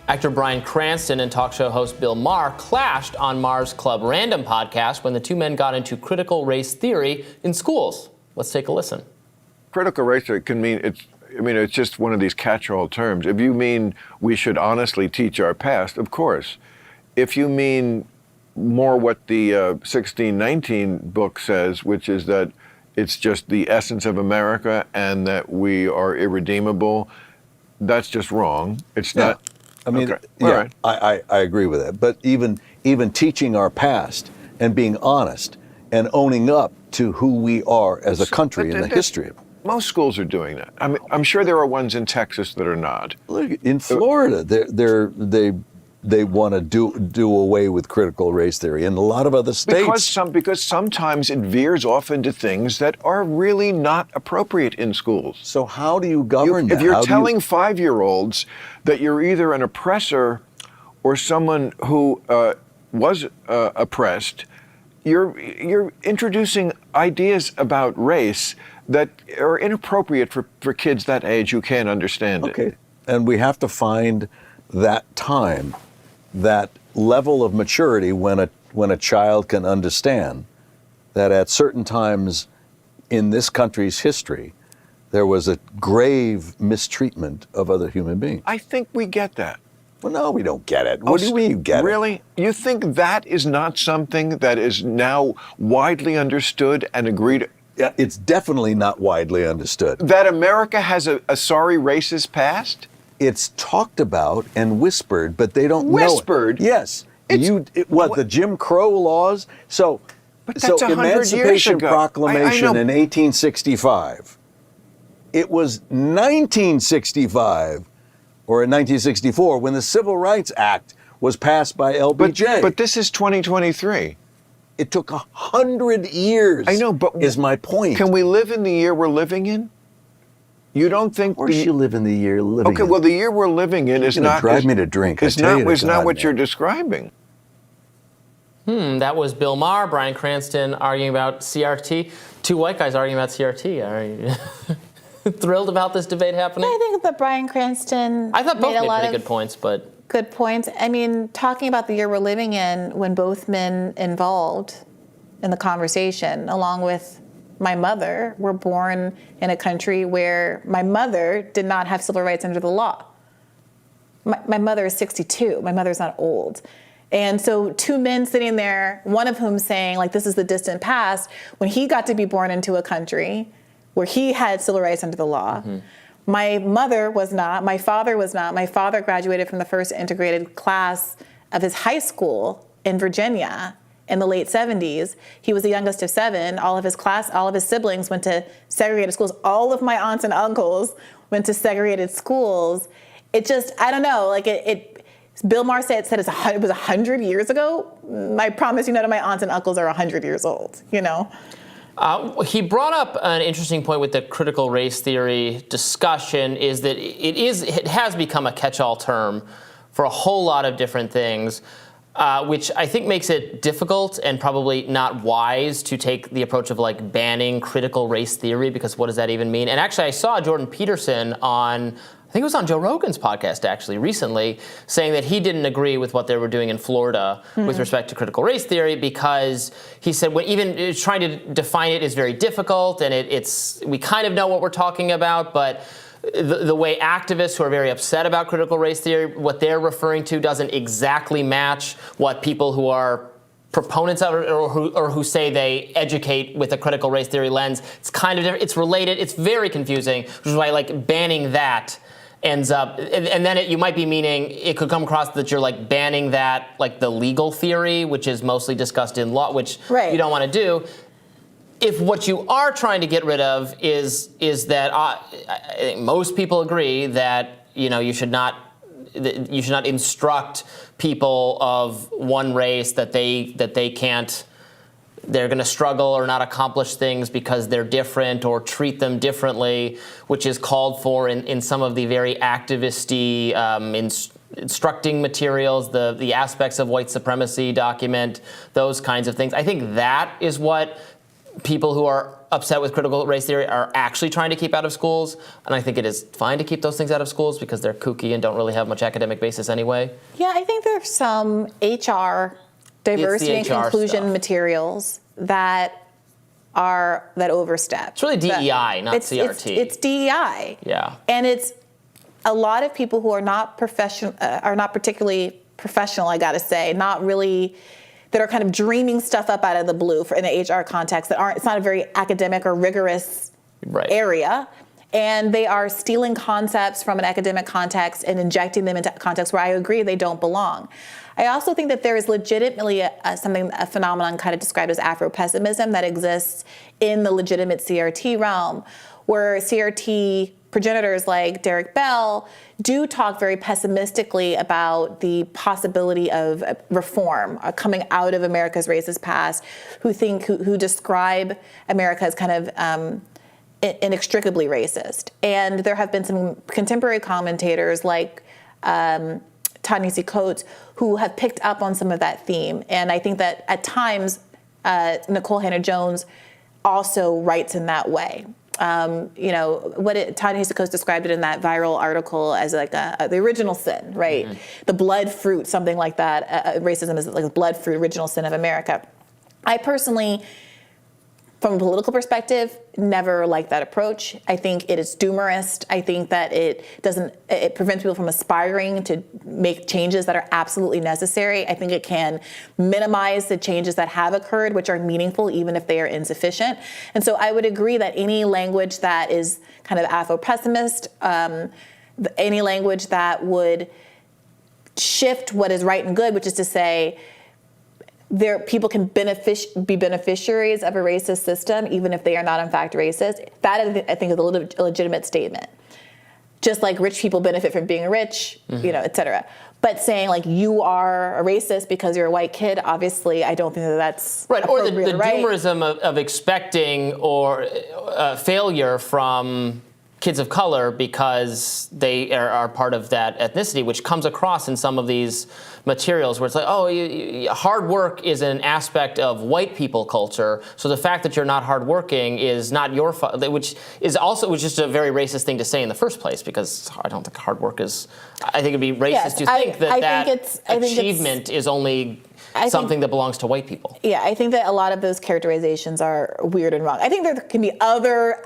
Actor Bryan Cranston and talk show host Bill Maher clashed on Maher's Club Random podcast when the two men got into critical race theory in schools. Let's take a listen. Critical race theory can mean it's just one of these catch-all terms. If you mean we should honestly teach our past, of course. If you mean more what the 1619 book says, which is that it's just the essence of America and that we are irredeemable, that's just wrong. It's not. I mean, okay. yeah, Right. I agree with that. But even teaching our past and being honest and owning up to who we are as a country and the history of it. Most schools are doing that. I mean, I'm sure there are ones in Texas that are not. Look, in Florida, they want to do away with critical race theory. In a lot of other states, Because sometimes it veers off into things that are really not appropriate in schools. So how do you govern that? If you're telling 5-year-olds that you're either an oppressor or someone who was oppressed, you're introducing ideas about race that are inappropriate for kids that age who can't understand it. Okay, and we have to find that time, that level of maturity when a child can understand that at certain times in this country's history, there was a grave mistreatment of other human beings. I think we get that. Well, no, we don't get it. What do you mean you get it? Really? You think that is not something that is now widely understood and agreed? Yeah, it's definitely not widely understood. That America has a sorry racist past? It's talked about and whispered, but they don't know it. Whispered? Yes. The Jim Crow laws? So that's 100 years Emancipation ago. Proclamation I know. in 1865. It was 1965 or in 1964 when the Civil Rights Act was passed by LBJ. But this is 2023. It took 100 years. I know, but is my point. Can we live in the year we're living in? You don't think? Of course you live in the year living in. Okay, well, the year we're living in is not. Drive me to drink. It's not what you're describing. That was Bill Maher, Bryan Cranston arguing about CRT. Two white guys arguing about CRT. Are you thrilled about this debate happening? I think that Bryan Cranston I thought both made lot pretty of good points, but good points. I mean, talking about the year we're living in, when both men involved in the conversation, along with my mother, were born in a country where my mother did not have civil rights under the law. My mother is 62. My mother's not old. And so two men sitting there, one of whom saying, like, this is the distant past, when he got to be born into a country where he had civil rights under the law. Mm-hmm. My mother was not. My father was not. My father graduated from the first integrated class of his high school in Virginia in the late 70s. He was the youngest of 7. All of his siblings went to segregated schools. All of my aunts and uncles went to segregated schools. It just, I don't know, like Bill Maher said it was 100 years ago. I promise you none of my aunts and uncles are 100 years old, you know? He brought up an interesting point with the critical race theory discussion is that it has become a catch-all term for a whole lot of different things, which I think makes it difficult and probably not wise to take the approach of like banning critical race theory, because what does that even mean? And actually I saw Jordan Peterson on, I think it was on Joe Rogan's podcast actually recently, saying that he didn't agree with what they were doing in Florida with respect to critical race theory, because he said even trying to define it is very difficult, and we kind of know what we're talking about, but the way activists who are very upset about critical race theory, what they're referring to doesn't exactly match what people who are proponents of it or who say they educate with a critical race theory lens. It's kind of different. It's related. It's very confusing, which is why like banning that ends up, and then you might be meaning, it could come across that you're like banning that, like the legal theory, which is mostly discussed in law, which you don't want to do. If what you are trying to get rid of is that I think most people agree that you should not instruct people of one race that they can't. They're going to struggle or not accomplish things because they're different, or treat them differently, which is called for in some of the very activist-y instructing materials, the aspects of white supremacy document, those kinds of things. I think that is what people who are upset with critical race theory are actually trying to keep out of schools. And I think it is fine to keep those things out of schools because they're kooky and don't really have much academic basis anyway. Yeah, I think there's some HR, diversity and inclusion stuff. materials that overstep. It's really DEI, not CRT. It's DEI. Yeah. And it's a lot of people who are not particularly professional, I gotta say, that are kind of dreaming stuff up out of the blue in the HR context it's not a very academic or rigorous area. And they are stealing concepts from an academic context and injecting them into contexts where I agree they don't belong. I also think that there is legitimately a phenomenon kind of described as Afro-pessimism that exists in the legitimate CRT realm, where CRT progenitors like Derek Bell do talk very pessimistically about the possibility of reform coming out of America's racist past, who describe America as kind of inextricably racist. And there have been some contemporary commentators like Ta-Nehisi Coates who have picked up on some of that theme. And I think that at times, Nicole Hannah-Jones also writes in that way. Ta-Nehisi Coates described it in that viral article as like the original sin, right? Mm-hmm. The blood fruit, something like that. Racism is like the blood fruit, original sin of America. I personally, from a political perspective, never liked that approach. I think it is doomerist. I think that it prevents people from aspiring to make changes that are absolutely necessary. I think it can minimize the changes that have occurred, which are meaningful, even if they are insufficient. And so I would agree that any language that is kind of Afro-pessimist, any language that would shift what is right and good, which is to say, people can be beneficiaries of a racist system, even if they are not in fact racist. That, I think, is a legitimate statement. Just like rich people benefit from being rich, et cetera. But saying like you are a racist because you're a white kid, obviously, I don't think that's right. Or the right? doomerism of expecting or failure from kids of color because they are part of that ethnicity, which comes across in some of these materials where it's like, hard work is an aspect of white people culture. So the fact that you're not hardworking is not your fault, which is just a very racist thing to say in the first place, because I don't think hard work is, I think it'd be racist to think that achievement is only something that belongs to white people. Yeah, I think that a lot of those characterizations are weird and wrong. I think there can be other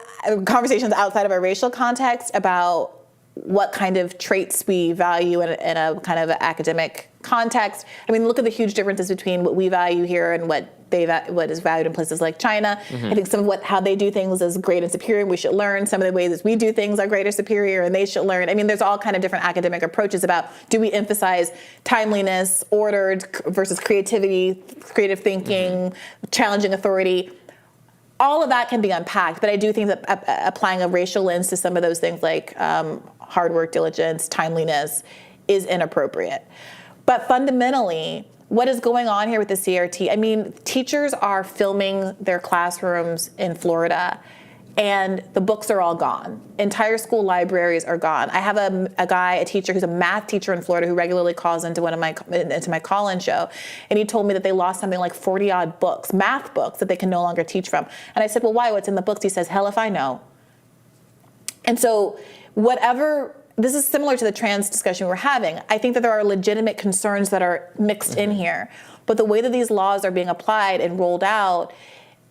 conversations outside of a racial context about what kind of traits we value in a kind of academic context. I mean, look at the huge differences between what we value here and what is valued in places like China. Mm-hmm. I think some of how they do things is great and superior, and we should learn. Some of the ways that we do things are great or superior, and they should learn. I mean, there's all kind of different academic approaches about, do we emphasize timeliness, ordered versus creativity, creative thinking, challenging authority. All of that can be unpacked, but I do think that applying a racial lens to some of those things like hard work, diligence, timeliness is inappropriate. But fundamentally, what is going on here with the CRT? I mean, teachers are filming their classrooms in Florida, and the books are all gone. Entire school libraries are gone. I have a teacher who's a math teacher in Florida who regularly calls into my call-in show, and he told me that they lost something like 40-odd books, math books, that they can no longer teach from. And I said, well, why? What's in the books? He says, hell if I know. And so this is similar to the trans discussion we're having. I think that there are legitimate concerns that are mixed in here. But the way that these laws are being applied and rolled out,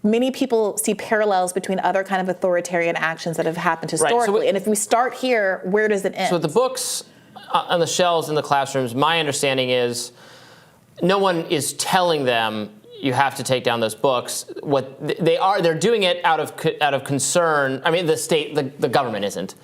many people see parallels between other kind of authoritarian actions that have happened historically. Right. And if we start here, where does it end? So the books on the shelves in the classrooms, my understanding is no one is telling them you have to take down those books. What they're doing it out of concern. I mean, the government isn't.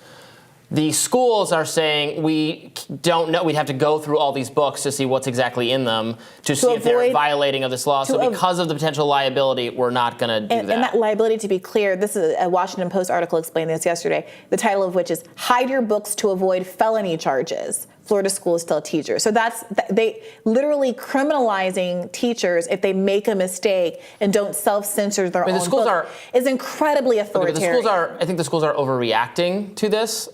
The schools are saying, we don't know, we'd have to go through all these books to see what's exactly in them to see if they're violating of this law. So because of the potential liability, we're not going to do that. And that liability, to be clear, this is a Washington Post article explaining this yesterday, the title of which is Hide Your Books to Avoid Felony Charges. Florida schools still teachers. So they literally criminalizing teachers if they make a mistake and don't self-censor their own book is incredibly authoritarian. I think the schools are overreacting to this.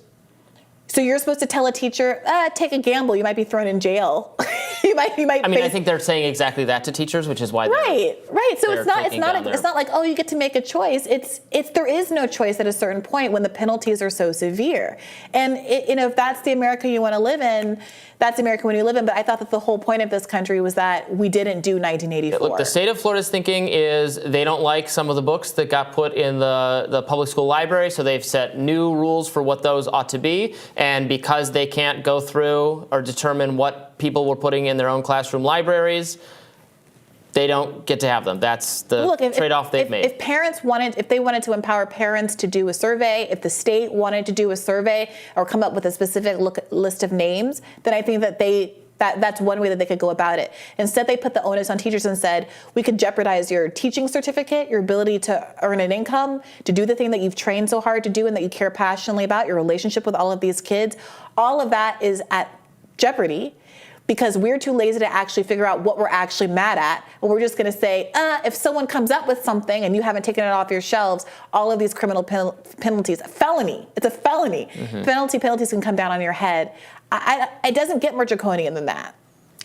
So you're supposed to tell a teacher, take a gamble, you might be thrown in jail. You might. I mean, I face- think they're saying exactly that to teachers, which is why they're Right. So they're taking down their- it's not like, oh, you get to make a choice. It's there is no choice at a certain point when the penalties are so severe. And if that's the America you want to live in, that's the America you live in. But I thought that the whole point of this country was that we didn't do 1984. Look, the state of Florida's thinking is they don't like some of the books that got put in the public school library, so they've set new rules for what those ought to be. And because they can't go through or determine what people were putting in their own classroom libraries, they don't get to have them. That's the trade-off they've made. If they wanted to empower parents to do a survey, if the state wanted to do a survey or come up with a specific list of names, then I think that that's one way that they could go about it. Instead, they put the onus on teachers and said, we could jeopardize your teaching certificate, your ability to earn an income, to do the thing that you've trained so hard to do and that you care passionately about, your relationship with all of these kids. All of that is at jeopardy because we're too lazy to actually figure out what we're actually mad at. And we're just going to say, if someone comes up with something and you haven't taken it off your shelves, all of these criminal penalties, felony, it's a felony. Penalties can come down on your head. It doesn't get more draconian than that.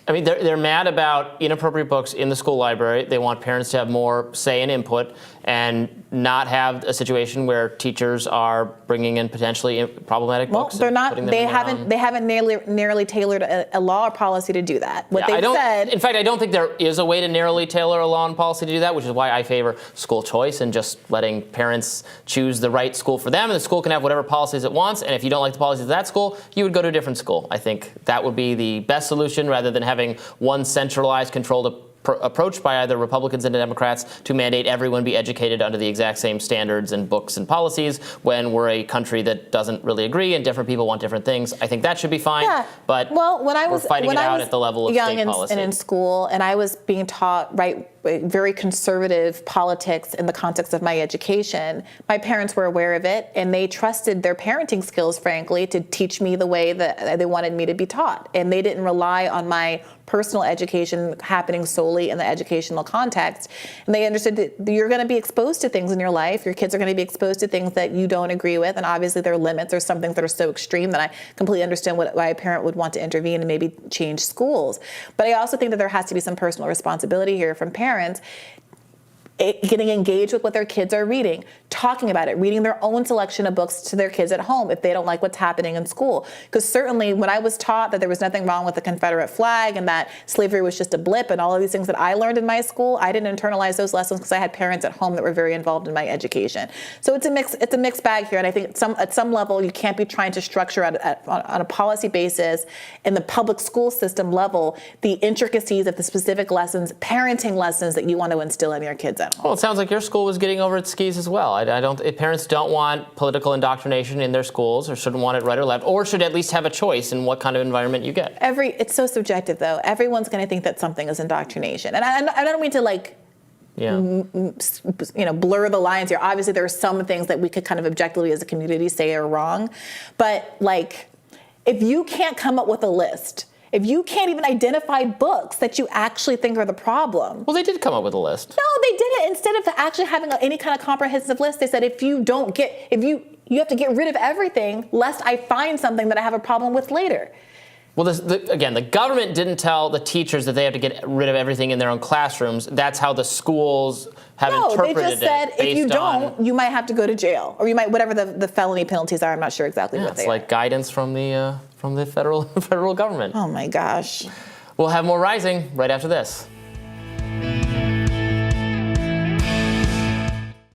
I mean, they're mad about inappropriate books in the school library. They want parents to have more say and input and not have a situation where teachers are bringing in potentially problematic books. Well, they're not. They haven't narrowly tailored a law or policy to do that. What they've said. In fact, I don't think there is a way to narrowly tailor a law and policy to do that, which is why I favor school choice and just letting parents choose the right school for them, and the school can have whatever policies it wants. And if you don't like the policies of that school, you would go to a different school. I think that would be the best solution rather than having one centralized, controlled approach by either Republicans and Democrats to mandate everyone be educated under the exact same standards and books and policies when we're a country that doesn't really agree and different people want different things. I think that should be fine, but we're fighting it out at the level of state policy. And in school, and I was being taught very conservative politics in the context of my education. My parents were aware of it, and they trusted their parenting skills, frankly, to teach me the way that they wanted me to be taught. And they didn't rely on my personal education happening solely in the educational context. And they understood that you're going to be exposed to things in your life. Your kids are going to be exposed to things that you don't agree with. And obviously there are limits. There's some things that are so extreme that I completely understand why a parent would want to intervene and maybe change schools. But I also think that there has to be some personal responsibility here from parents getting engaged with what their kids are reading, talking about it, reading their own selection of books to their kids at home if they don't like what's happening in school. Because certainly when I was taught that there was nothing wrong with the Confederate flag and that slavery was just a blip and all of these things that I learned in my school, I didn't internalize those lessons because I had parents at home that were very involved in my education. So it's a mixed bag here, and I think at some level you can't be trying to structure on a policy basis in the public school system level the intricacies of the specific lessons, parenting lessons that you want to instill in your kids at home. Well, it sounds like your school was getting over its skis as well. Parents don't want political indoctrination in their schools, or shouldn't want it right or left, or should at least have a choice in what kind of environment you get. It's so subjective, though. Everyone's going to think that something is indoctrination, and I don't mean to blur the lines here. Obviously, there are some things that we could kind of objectively as a community say are wrong, but if you can't come up with a list, if you can't even identify books that you actually think are the problem. Well, they did come up with a list. No, they didn't. Instead of actually having any kind of comprehensive list, they said you have to get rid of everything lest I find something that I have a problem with later. Well, again, the government didn't tell the teachers that they have to get rid of everything in their own classrooms. That's how the schools have interpreted it. No, they just said if you don't, you might have to go to jail, or you might whatever the felony penalties are. I'm not sure exactly what they are. It's like guidance from the federal government. Oh my gosh. We'll have more Rising right after this.